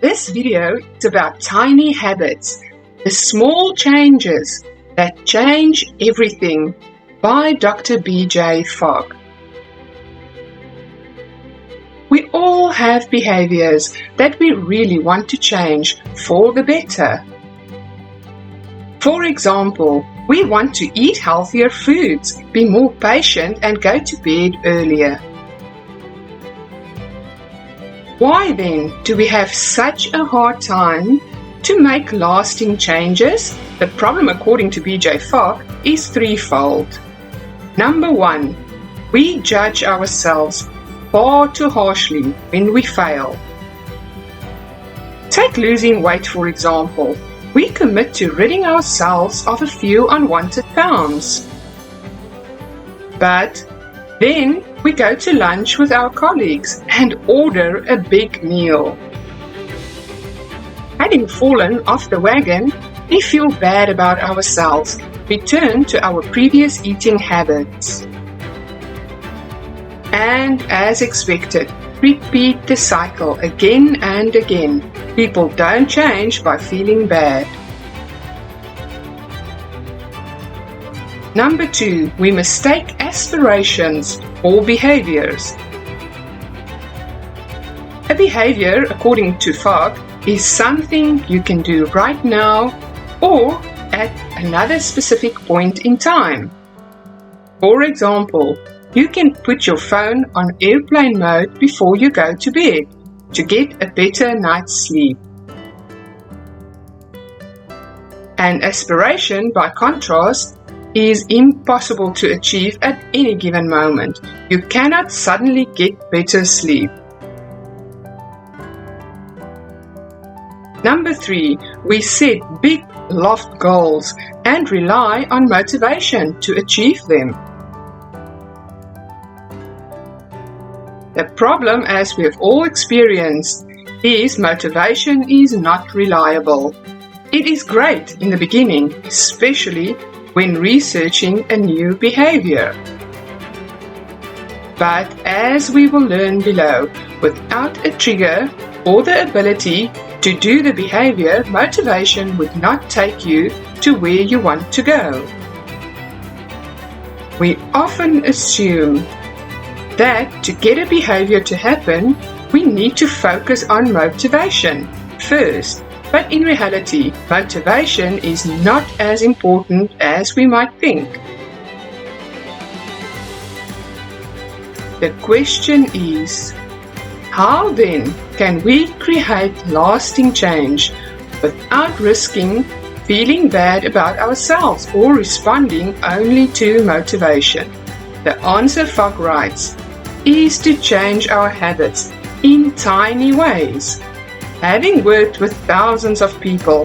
This video is about tiny habits, the small changes that change everything, by Dr. BJ Fogg. We all have behaviors that we really want to change for the better. For example, we want to eat healthier foods, be more patient, and go to bed earlier. Why then do we have such a hard time to make lasting changes? The problem, according to BJ Fogg, is threefold. Number one, we judge ourselves far too harshly when we fail. Take losing weight, for example. We commit to ridding ourselves of a few unwanted pounds. But then we go to lunch with our colleagues and order a big meal. Having fallen off the wagon, we feel bad about ourselves, return to our previous eating habits. And as expected, repeat the cycle again and again. People don't change by feeling bad. Number two, we mistake aspirations for behaviors. A behavior, according to Fogg, is something you can do right now or at another specific point in time. For example, you can put your phone on airplane mode before you go to bed to get a better night's sleep. An aspiration, by contrast, is impossible to achieve at any given moment. You cannot suddenly get better sleep. Number three, we set big loft goals and rely on motivation to achieve them. The problem, as we have all experienced, is motivation is not reliable. It is great in the beginning, especially when researching a new behavior. But as we will learn below, without a trigger or the ability to do the behavior, motivation would not take you to where you want to go. We often assume that to get a behavior to happen, we need to focus on motivation first. But in reality, motivation is not as important as we might think. The question is, how then can we create lasting change without risking feeling bad about ourselves or responding only to motivation? The answer, Fogg writes, is to change our habits in tiny ways. Having worked with thousands of people,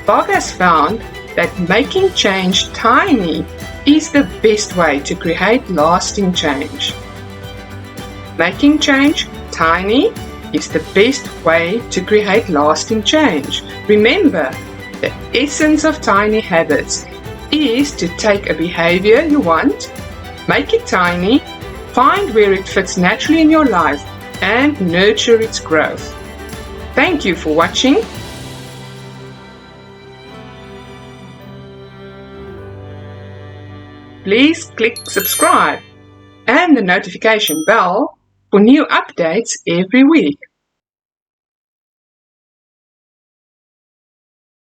Fogg has found that making change tiny is the best way to create lasting change. Making change tiny is the best way to create lasting change. Remember, the essence of tiny habits is to take a behavior you want, make it tiny, find where it fits naturally in your life, and nurture its growth. Thank you for watching. Please click subscribe and the notification bell for new updates every week.